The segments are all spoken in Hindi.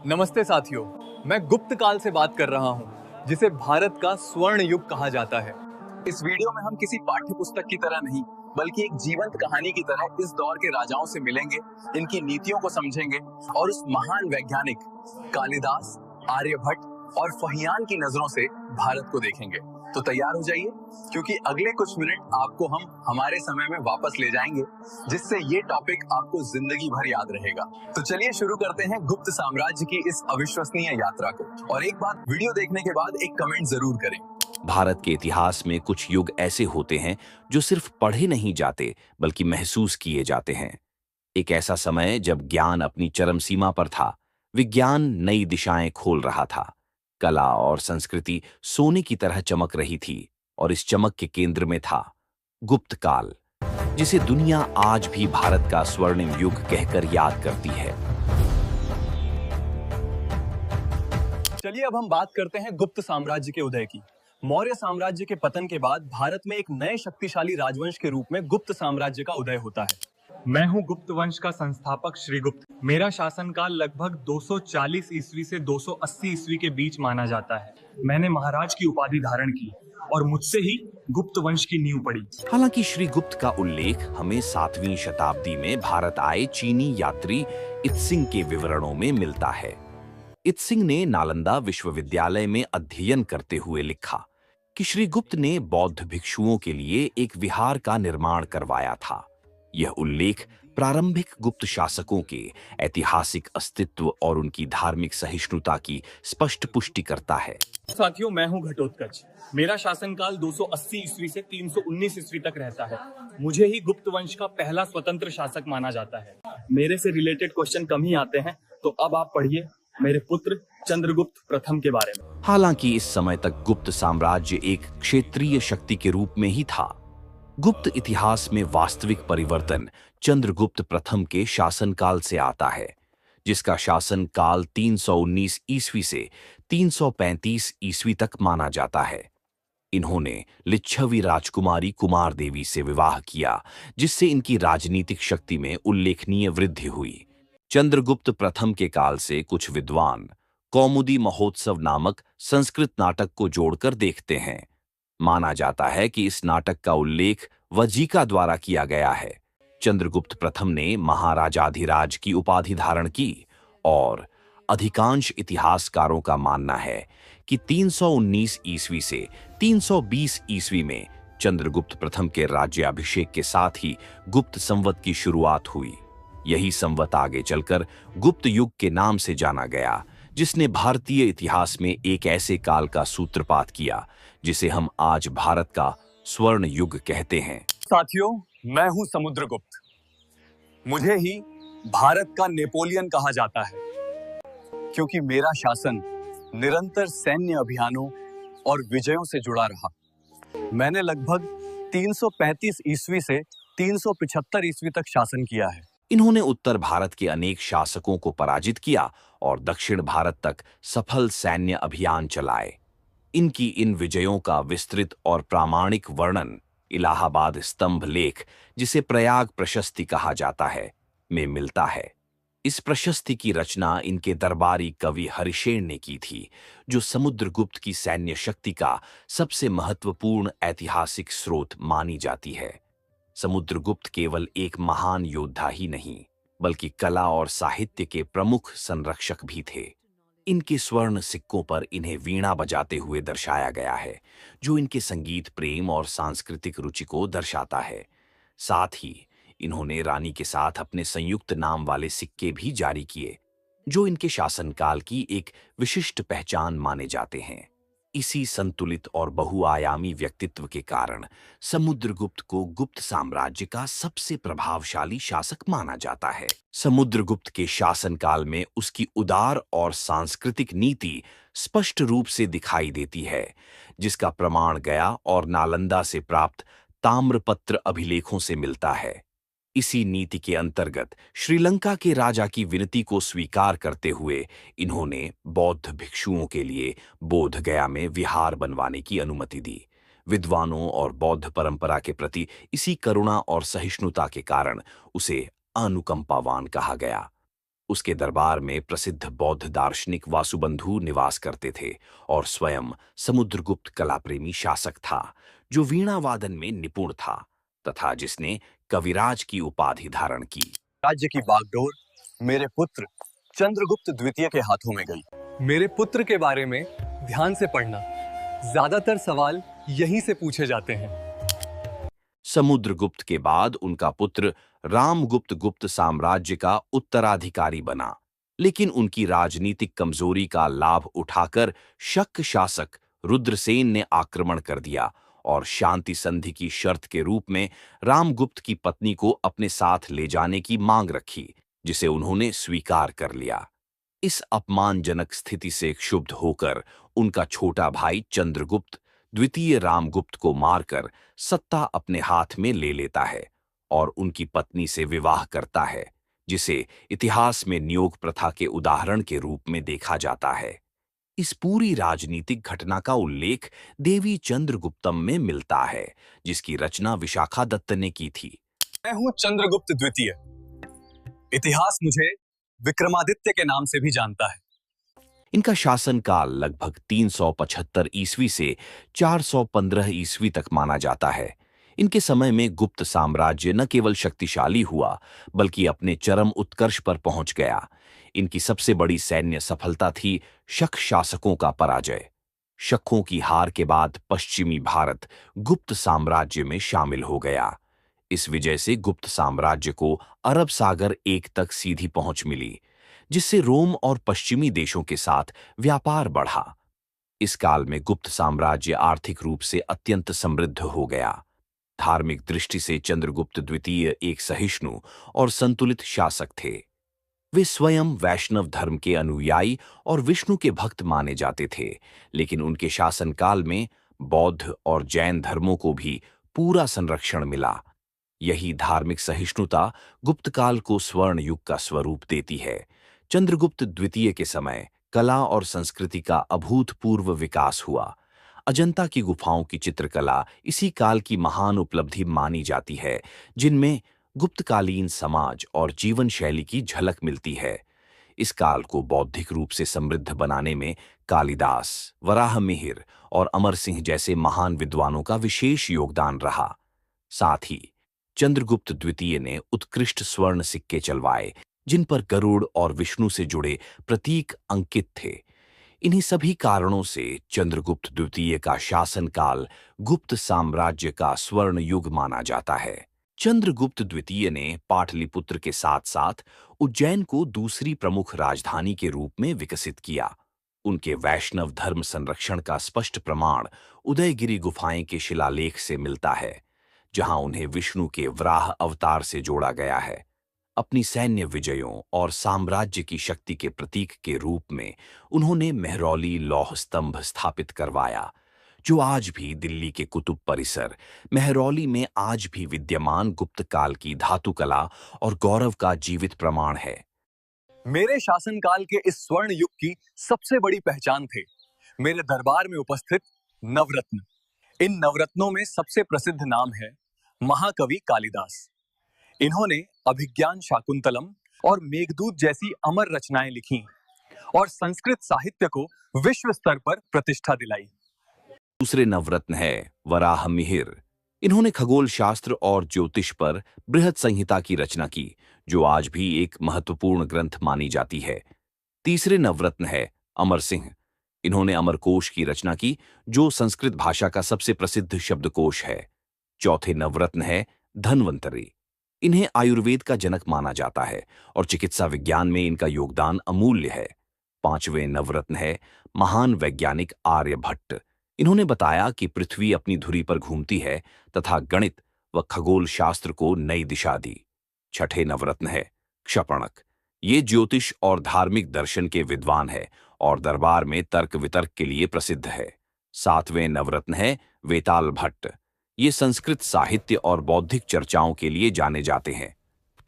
नमस्ते साथियों, मैं गुप्त काल से बात कर रहा हूं, जिसे भारत का स्वर्ण युग कहा जाता है। इस वीडियो में हम किसी पाठ्य पुस्तक की तरह नहीं, बल्कि एक जीवंत कहानी की तरह इस दौर के राजाओं से मिलेंगे, इनकी नीतियों को समझेंगे और उस महान वैज्ञानिक कालिदास, आर्यभट्ट और फहियान की नजरों से भारत को देखेंगे। तो तैयार हो जाइए, क्योंकि अगले कुछ मिनट आपको हम हमारे समय में वापस ले जाएंगे, जिससे ये टॉपिक आपको जिंदगी भर याद रहेगा। तो चलिए शुरू करते हैं गुप्त साम्राज्य की इस अविश्वसनीय यात्रा को। और एक बात, वीडियो देखने के बाद एक कमेंट जरूर करें। भारत के इतिहास में कुछ युग ऐसे होते हैं जो सिर्फ पढ़े नहीं जाते बल्कि महसूस किए जाते हैं। एक ऐसा समय जब ज्ञान अपनी चरम सीमा पर था, विज्ञान नई दिशाएं खोल रहा था, कला और संस्कृति सोने की तरह चमक रही थी और इस चमक के केंद्र में था गुप्त काल, जिसे दुनिया आज भी भारत का स्वर्णिम युग कहकर याद करती है। चलिए अब हम बात करते हैं गुप्त साम्राज्य के उदय की। मौर्य साम्राज्य के पतन के बाद भारत में एक नए शक्तिशाली राजवंश के रूप में गुप्त साम्राज्य का उदय होता है। मैं हूं गुप्त वंश का संस्थापक श्रीगुप्त। मेरा शासनकाल लगभग 240 ईस्वी से 280 ईस्वी के बीच माना जाता है। मैंने महाराज की उपाधि धारण की और मुझसे ही गुप्त वंश की नींव पड़ी। हालांकि श्रीगुप्त का उल्लेख हमें 7वीं शताब्दी में भारत आए चीनी यात्री इत्सिंग के विवरणों में मिलता है। इत्सिंग ने नालंदा विश्वविद्यालय में अध्ययन करते हुए लिखा कि श्रीगुप्त ने बौद्ध भिक्षुओं के लिए एक विहार का निर्माण करवाया था। यह उल्लेख प्रारंभिक गुप्त शासकों के ऐतिहासिक अस्तित्व और उनकी धार्मिक सहिष्णुता की स्पष्ट पुष्टि करता है। साथियों, मैं हूं घटोत्कच। मेरा शासनकाल 280 ईस्वी से 319 ईस्वी तक रहता है। मुझे ही गुप्त वंश का पहला स्वतंत्र शासक माना जाता है। मेरे से रिलेटेड क्वेश्चन कम ही आते हैं, तो अब आप पढ़िए मेरे पुत्र चंद्रगुप्त प्रथम के बारे में। हालांकि इस समय तक गुप्त साम्राज्य एक क्षेत्रीय शक्ति के रूप में ही था। गुप्त इतिहास में वास्तविक परिवर्तन चंद्रगुप्त प्रथम के शासनकाल से आता है, जिसका शासनकाल 319 ईस्वी से 335 ईस्वी तक माना जाता है। इन्होंने लिच्छवी राजकुमारी कुमार देवी से विवाह किया, जिससे इनकी राजनीतिक शक्ति में उल्लेखनीय वृद्धि हुई। चंद्रगुप्त प्रथम के काल से कुछ विद्वान कौमुदी महोत्सव नामक संस्कृत नाटक को जोड़कर देखते हैं। माना जाता है कि इस नाटक का उल्लेख वजीका द्वारा किया गया है। चंद्रगुप्त प्रथम ने महाराजाधिराज की उपाधि धारण की और अधिकांश इतिहासकारों का मानना है कि 319 ईस्वी से 320 ईस्वी में चंद्रगुप्त प्रथम के राज्याभिषेक के साथ ही गुप्त संवत की शुरुआत हुई। यही संवत आगे चलकर गुप्त युग के नाम से जाना गया, जिसने भारतीय इतिहास में एक ऐसे काल का सूत्रपात किया जिसे हम आज भारत का स्वर्ण युग कहते हैं। साथियों, मैं हूं समुद्रगुप्त। मुझे ही भारत का नेपोलियन कहा जाता है, क्योंकि मेरा शासन निरंतर सैन्य अभियानों और विजयों से जुड़ा रहा। मैंने लगभग 335 ईस्वी से 375 ईस्वी तक शासन किया है। इन्होंने उत्तर भारत के अनेक शासकों को पराजित किया और दक्षिण भारत तक सफल सैन्य अभियान चलाए। इनकी इन विजयों का विस्तृत और प्रामाणिक वर्णन इलाहाबाद स्तंभ लेख, जिसे प्रयाग प्रशस्ति कहा जाता है, में मिलता है। इस प्रशस्ति की रचना इनके दरबारी कवि हरिशेन ने की थी, जो समुद्रगुप्त की सैन्य शक्ति का सबसे महत्वपूर्ण ऐतिहासिक स्रोत मानी जाती है। समुद्रगुप्त केवल एक महान योद्धा ही नहीं, बल्कि कला और साहित्य के प्रमुख संरक्षक भी थे। इनके स्वर्ण सिक्कों पर इन्हें वीणा बजाते हुए दर्शाया गया है, जो इनके संगीत प्रेम और सांस्कृतिक रुचि को दर्शाता है। साथ ही इन्होंने रानी के साथ अपने संयुक्त नाम वाले सिक्के भी जारी किए, जो इनके शासनकाल की एक विशिष्ट पहचान माने जाते हैं। इसी संतुलित और बहुआयामी व्यक्तित्व के कारण समुद्रगुप्त को गुप्त साम्राज्य का सबसे प्रभावशाली शासक माना जाता है। समुद्रगुप्त के शासनकाल में उसकी उदार और सांस्कृतिक नीति स्पष्ट रूप से दिखाई देती है, जिसका प्रमाण गया और नालंदा से प्राप्त ताम्रपत्र अभिलेखों से मिलता है। इसी नीति के अंतर्गत श्रीलंका के राजा की विनती को स्वीकार करते हुए इन्होंने बौद्ध भिक्षुओं के लिए बोध गया में विहार बनवाने की अनुमति दी। विद्वानों और बौद्ध परंपरा के प्रति इसी करुणा और सहिष्णुता के कारण उसे अनुकंपावान कहा गया। उसके दरबार में प्रसिद्ध बौद्ध दार्शनिक वासुबंधु निवास करते थे और स्वयं समुद्रगुप्त कलाप्रेमी शासक था, जो वीणा वादन में निपुण था तथा जिसने कविराज की उपाधि धारण की। राज्य की बागडोर मेरे पुत्र चंद्रगुप्त द्वितीय के हाथों में गई। मेरे पुत्र के बारे में ध्यान से पढ़ना, ज्यादातर सवाल यहीं से पूछे जाते हैं। समुद्रगुप्त के बाद उनका पुत्र रामगुप्त गुप्त साम्राज्य का उत्तराधिकारी बना, लेकिन उनकी राजनीतिक कमजोरी का लाभ उठाकर शक शासक रुद्रसेन ने आक्रमण कर दिया और शांति संधि की शर्त के रूप में रामगुप्त की पत्नी को अपने साथ ले जाने की मांग रखी, जिसे उन्होंने स्वीकार कर लिया। इस अपमानजनक स्थिति से क्षुब्ध होकर उनका छोटा भाई चंद्रगुप्त द्वितीय रामगुप्त को मारकर सत्ता अपने हाथ में ले लेता है और उनकी पत्नी से विवाह करता है, जिसे इतिहास में नियोग प्रथा के उदाहरण के रूप में देखा जाता है। इस पूरी राजनीतिक घटना का उल्लेख देवी चंद्रगुप्तम में मिलता है, जिसकी रचना विशाखा दत्त ने की थी। मैं हूं चंद्रगुप्त द्वितीय। इतिहास मुझे विक्रमादित्य के नाम से भी जानता है। इनका शासनकाल लगभग 375 ईस्वी से 415 ईस्वी तक माना जाता है। इनके समय में गुप्त साम्राज्य न केवल शक्तिशाली हुआ, बल्कि अपने चरम उत्कर्ष पर पहुंच गया। इनकी सबसे बड़ी सैन्य सफलता थी शक शासकों का पराजय। शकों की हार के बाद पश्चिमी भारत गुप्त साम्राज्य में शामिल हो गया। इस विजय से गुप्त साम्राज्य को अरब सागर एक तक सीधी पहुंच मिली, जिससे रोम और पश्चिमी देशों के साथ व्यापार बढ़ा। इस काल में गुप्त साम्राज्य आर्थिक रूप से अत्यंत समृद्ध हो गया। धार्मिक दृष्टि से चंद्रगुप्त द्वितीय एक सहिष्णु और संतुलित शासक थे। वे स्वयं वैष्णव धर्म के अनुयायी और विष्णु के भक्त माने जाते थे, लेकिन उनके शासनकाल में बौद्ध और जैन धर्मों को भी पूरा संरक्षण मिला। यही धार्मिक सहिष्णुता गुप्तकाल को स्वर्ण युग का स्वरूप देती है। चंद्रगुप्त द्वितीय के समय कला और संस्कृति का अभूतपूर्व विकास हुआ। अजंता की गुफाओं की चित्रकला इसी काल की महान उपलब्धि मानी जाती है, जिनमें गुप्तकालीन समाज और जीवन शैली की झलक मिलती है। इस काल को बौद्धिक रूप से समृद्ध बनाने में कालिदास, वराहमिहिर और अमर सिंह जैसे महान विद्वानों का विशेष योगदान रहा। साथ ही चंद्रगुप्त द्वितीय ने उत्कृष्ट स्वर्ण सिक्के चलवाए, जिन पर गरुड़ और विष्णु से जुड़े प्रतीक अंकित थे। इन्हीं सभी कारणों से चंद्रगुप्त द्वितीय का शासनकाल गुप्त साम्राज्य का स्वर्ण युग माना जाता है। चंद्रगुप्त द्वितीय ने पाटलिपुत्र के साथ साथ उज्जैन को दूसरी प्रमुख राजधानी के रूप में विकसित किया। उनके वैष्णव धर्म संरक्षण का स्पष्ट प्रमाण उदयगिरि गुफाएं के शिलालेख से मिलता है, जहां उन्हें विष्णु के वराह अवतार से जोड़ा गया है। अपनी सैन्य विजयों और साम्राज्य की शक्ति के प्रतीक के रूप में उन्होंने मेहरौली लौह स्तंभ स्थापित करवाया, जो आज भी दिल्ली के कुतुब परिसर मेहरौली में आज भी विद्यमान गुप्त काल की धातुकला और गौरव का जीवित प्रमाण है। मेरे शासनकाल के इस स्वर्ण युग की सबसे बड़ी पहचान थे मेरे दरबार में उपस्थित नवरत्न। इन नवरत्नों में सबसे प्रसिद्ध नाम है महाकवि कालिदास। इन्होंने अभिज्ञान शाकुंतलम और मेघदूत जैसी अमर रचनाएं लिखी और संस्कृत साहित्य को विश्व स्तर पर प्रतिष्ठा दिलाई। दूसरे नवरत्न है वराहमिहिर। इन्होंने खगोल शास्त्र और ज्योतिष पर बृहद संहिता की रचना की, जो आज भी एक महत्वपूर्ण ग्रंथ मानी जाती है। तीसरे नवरत्न है अमर सिंह। इन्होंने अमरकोश की रचना की, जो संस्कृत भाषा का सबसे प्रसिद्ध शब्दकोश है। चौथे नवरत्न है धन्वंतरी। इन्हें आयुर्वेद का जनक माना जाता है और चिकित्सा विज्ञान में इनका योगदान अमूल्य है। पांचवें नवरत्न है महान वैज्ञानिक आर्यभट्ट। इन्होंने बताया कि पृथ्वी अपनी धुरी पर घूमती है तथा गणित व खगोल शास्त्र को नई दिशा दी। छठे नवरत्न है क्षपणक। ये ज्योतिष और धार्मिक दर्शन के विद्वान है और दरबार में तर्क वितर्क के लिए प्रसिद्ध है। सातवें नवरत्न है वेताल भट्ट। ये संस्कृत साहित्य और बौद्धिक चर्चाओं के लिए जाने जाते हैं।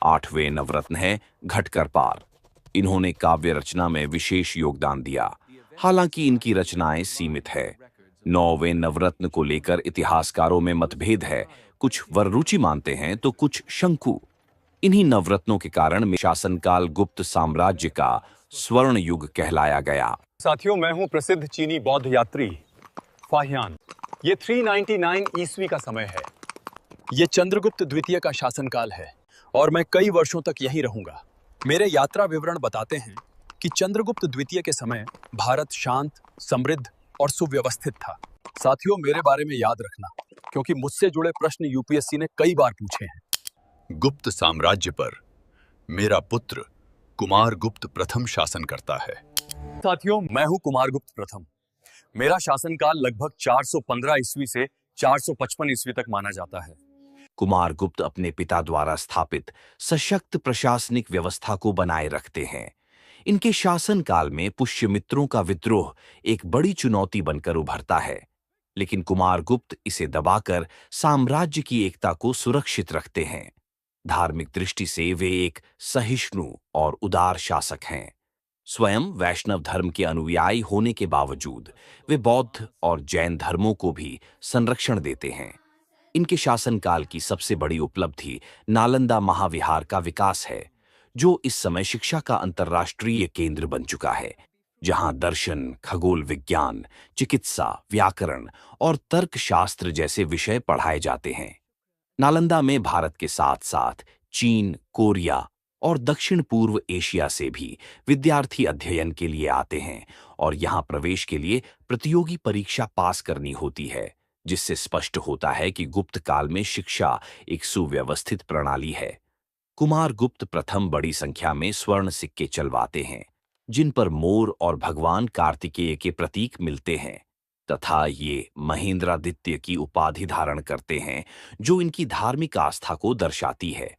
आठवें नवरत्न है घटकरपार। इन्होंने काव्य रचना में विशेष योगदान दिया, हालांकि इनकी रचनाएं सीमित है। नौवें नवरत्न को लेकर इतिहासकारों में मतभेद है। कुछ वररुचि मानते हैं तो कुछ शंकु। इन्हीं नवरत्नों के कारण में शासनकाल गुप्त साम्राज्य का स्वर्ण युग कहलाया गया। साथियों, मैं हूं प्रसिद्ध चीनी बौद्ध यात्री फाहियान। ये 399 ईस्वी का समय है। ये चंद्रगुप्त द्वितीय का शासनकाल है और मैं कई वर्षों तक यहीं रहूंगा। मेरे यात्रा विवरण बताते हैं कि चंद्रगुप्त द्वितीय के समय भारत शांत, समृद्ध और सुव्यवस्थित था। साथियों, मेरे बारे में याद रखना, क्योंकि मुझसे जुड़े प्रश्न यूपीएससी ने कई बार पूछे हैं। गुप्त साम्राज्य पर मेरा पुत्र कुमारगुप्त प्रथम शासन करता है। साथियों, मैं हूं कुमारगुप्त प्रथम। मेरा शासनकाल लगभग 415 ईस्वी से 455 ईस्वी तक माना जाता है। कुमारगुप्त अपने पिता द्वारा स्थापित सशक्त प्रशासनिक व्यवस्था को बनाए रखते हैं। इनके शासनकाल में पुष्यमित्रों का विद्रोह एक बड़ी चुनौती बनकर उभरता है, लेकिन कुमारगुप्त इसे दबाकर साम्राज्य की एकता को सुरक्षित रखते हैं। धार्मिक दृष्टि से वे एक सहिष्णु और उदार शासक हैं। स्वयं वैष्णव धर्म के अनुयायी होने के बावजूद वे बौद्ध और जैन धर्मों को भी संरक्षण देते हैं। इनके शासनकाल की सबसे बड़ी उपलब्धि नालंदा महाविहार का विकास है, जो इस समय शिक्षा का अंतर्राष्ट्रीय केंद्र बन चुका है, जहां दर्शन, खगोल विज्ञान, चिकित्सा, व्याकरण और तर्कशास्त्र जैसे विषय पढ़ाए जाते हैं। नालंदा में भारत के साथ साथ चीन, कोरिया और दक्षिण पूर्व एशिया से भी विद्यार्थी अध्ययन के लिए आते हैं और यहां प्रवेश के लिए प्रतियोगी परीक्षा पास करनी होती है, जिससे स्पष्ट होता है कि गुप्त काल में शिक्षा एक सुव्यवस्थित प्रणाली है। कुमारगुप्त प्रथम बड़ी संख्या में स्वर्ण सिक्के चलवाते हैं, जिन पर मोर और भगवान कार्तिकेय के प्रतीक मिलते हैं, तथा ये महेंद्रादित्य की उपाधि धारण करते हैं, जो इनकी धार्मिक आस्था को दर्शाती है।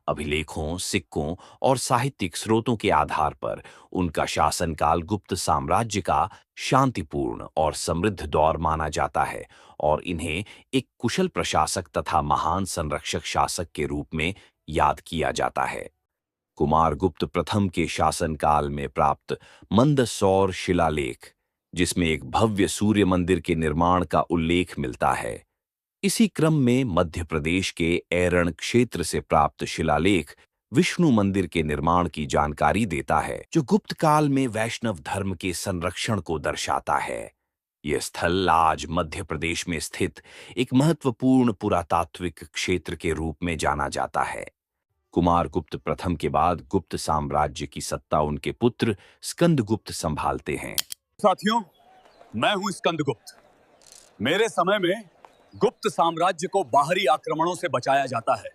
अभिलेखों, सिक्कों और साहित्यिक स्रोतों के आधार पर उनका शासनकाल गुप्त साम्राज्य का शांतिपूर्ण और समृद्ध दौर माना जाता है और इन्हें एक कुशल प्रशासक तथा महान संरक्षक शासक के रूप में याद किया जाता है। कुमारगुप्त प्रथम के शासनकाल में प्राप्त मंदसौर शिलालेख, जिसमें एक भव्य सूर्य मंदिर के निर्माण का उल्लेख मिलता है। इसी क्रम में मध्य प्रदेश के ऐरण क्षेत्र से प्राप्त शिलालेख विष्णु मंदिर के निर्माण की जानकारी देता है, जो गुप्त काल में वैष्णव धर्म के संरक्षण को दर्शाता है। यह स्थल आज मध्य प्रदेश में स्थित एक महत्वपूर्ण पुरातात्विक क्षेत्र के रूप में जाना जाता है। कुमारगुप्त प्रथम के बाद गुप्त साम्राज्य की सत्ता उनके पुत्र स्कंदगुप्त संभालते हैं। साथियों, मैं हूं स्कंदगुप्त। मेरे समय में गुप्त साम्राज्य को बाहरी आक्रमणों से बचाया जाता है।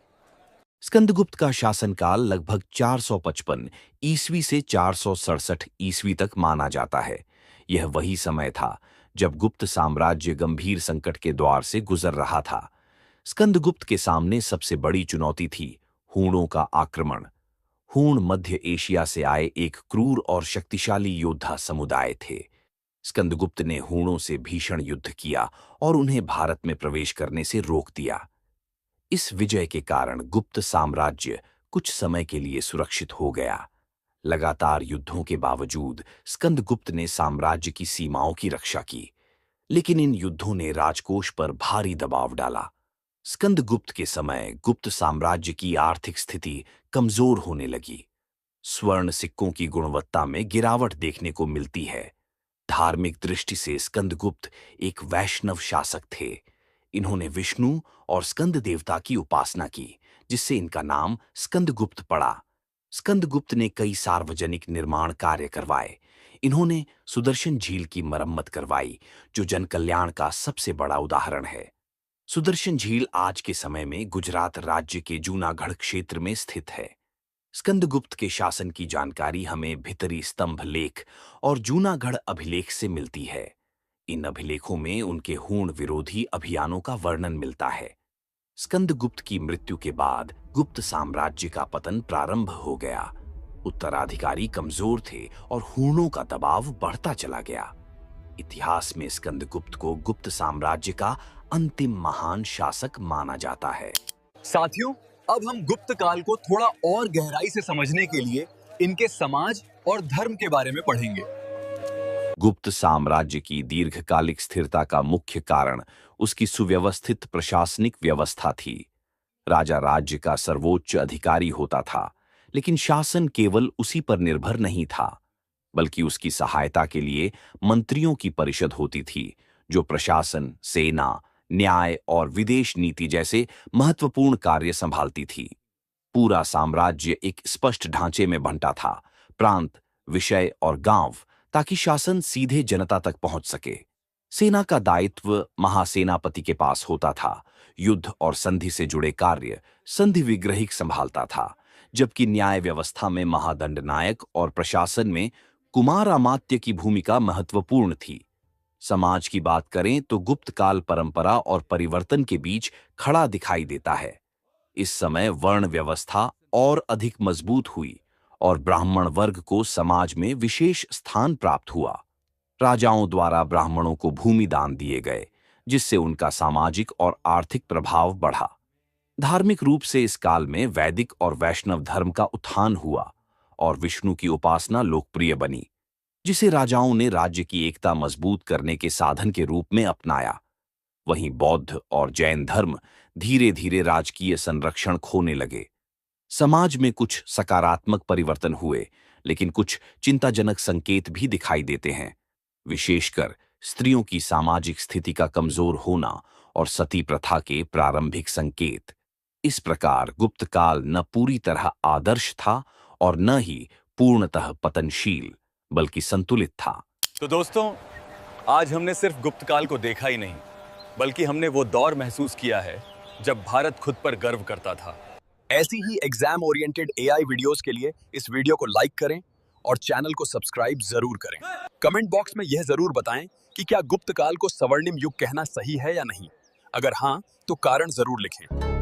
स्कंदगुप्त का शासनकाल लगभग 455 ईस्वी से 467 ईस्वी तक माना जाता है। यह वही समय था जब गुप्त साम्राज्य गंभीर संकट के द्वार से गुजर रहा था। स्कंदगुप्त के सामने सबसे बड़ी चुनौती थी हूणों का आक्रमण। हूण मध्य एशिया से आए एक क्रूर और शक्तिशाली योद्धा समुदाय थे। स्कंदगुप्त ने हूणों से भीषण युद्ध किया और उन्हें भारत में प्रवेश करने से रोक दिया। इस विजय के कारण गुप्त साम्राज्य कुछ समय के लिए सुरक्षित हो गया। लगातार युद्धों के बावजूद स्कंदगुप्त ने साम्राज्य की सीमाओं की रक्षा की, लेकिन इन युद्धों ने राजकोष पर भारी दबाव डाला। स्कंदगुप्त के समय गुप्त साम्राज्य की आर्थिक स्थिति कमजोर होने लगी। स्वर्ण सिक्कों की गुणवत्ता में गिरावट देखने को मिलती है। धार्मिक दृष्टि से स्कंदगुप्त एक वैष्णव शासक थे। इन्होंने विष्णु और स्कंद देवता की उपासना की, जिससे इनका नाम स्कंदगुप्त पड़ा। स्कंदगुप्त ने कई सार्वजनिक निर्माण कार्य करवाए। इन्होंने सुदर्शन झील की मरम्मत करवाई, जो जन कल्याण का सबसे बड़ा उदाहरण है। सुदर्शन झील आज के समय में गुजरात राज्य के जूनागढ़ क्षेत्र में स्थित है। स्कंदगुप्त के शासन की जानकारी हमें भितरी स्तंभ लेख और जूनागढ़ अभिलेख से मिलती है। इन अभिलेखों में उनके हूण विरोधी अभियानों का वर्णन मिलता है। स्कंदगुप्त की मृत्यु के बाद गुप्त साम्राज्य का पतन प्रारंभ हो गया। उत्तराधिकारी कमजोर थे और हूणों का दबाव बढ़ता चला गया। इतिहास में स्कंदगुप्त को गुप्त साम्राज्य का अंतिम महान शासक माना जाता है। साथियों, अब हम गुप्त काल को थोड़ा और गहराई से समझने के लिए इनके समाज और धर्म के बारे में पढ़ेंगे। गुप्त साम्राज्य की दीर्घकालिक स्थिरता का मुख्य कारण उसकी सुव्यवस्थित प्रशासनिक व्यवस्था थी। राजा राज्य का सर्वोच्च अधिकारी होता था, लेकिन शासन केवल उसी पर निर्भर नहीं था, बल्कि उसकी सहायता के लिए मंत्रियों की परिषद होती थी, जो प्रशासन, सेना, न्याय और विदेश नीति जैसे महत्वपूर्ण कार्य संभालती थी। पूरा साम्राज्य एक स्पष्ट ढांचे में बंटा था, प्रांत, विषय और गांव, ताकि शासन सीधे जनता तक पहुंच सके। सेना का दायित्व महासेनापति के पास होता था। युद्ध और संधि से जुड़े कार्य संधि विग्रहिक संभालता था, जबकि न्याय व्यवस्था में महादंडनायक और प्रशासन में कुमार अमात्य की भूमिका महत्वपूर्ण थी। समाज की बात करें तो गुप्त काल परंपरा और परिवर्तन के बीच खड़ा दिखाई देता है। इस समय वर्ण व्यवस्था और अधिक मजबूत हुई और ब्राह्मण वर्ग को समाज में विशेष स्थान प्राप्त हुआ। राजाओं द्वारा ब्राह्मणों को भूमि दान दिए गए, जिससे उनका सामाजिक और आर्थिक प्रभाव बढ़ा। धार्मिक रूप से इस काल में वैदिक और वैष्णव धर्म का उत्थान हुआ और विष्णु की उपासना लोकप्रिय बनी, जिसे राजाओं ने राज्य की एकता मजबूत करने के साधन के रूप में अपनाया। वहीं बौद्ध और जैन धर्म धीरे धीरे राजकीय संरक्षण खोने लगे। समाज में कुछ सकारात्मक परिवर्तन हुए, लेकिन कुछ चिंताजनक संकेत भी दिखाई देते हैं, विशेषकर स्त्रियों की सामाजिक स्थिति का कमजोर होना और सती प्रथा के प्रारंभिक संकेत। इस प्रकार गुप्त काल न पूरी तरह आदर्श था और न ही पूर्णतः पतनशील, बल्कि संतुलित था। तो दोस्तों, आज हमने सिर्फ गुप्त काल को देखा ही नहीं, बल्कि हमने वो दौर महसूस किया है जब भारत खुद पर गर्व करता था। ऐसी ही एग्जाम ओरिएंटेड एआई वीडियोस के लिए इस वीडियो को लाइक करें और चैनल को सब्सक्राइब जरूर करें। कमेंट बॉक्स में यह जरूर बताएं कि क्या गुप्त काल को स्वर्णिम युग कहना सही है या नहीं। अगर हाँ, तो कारण जरूर लिखें।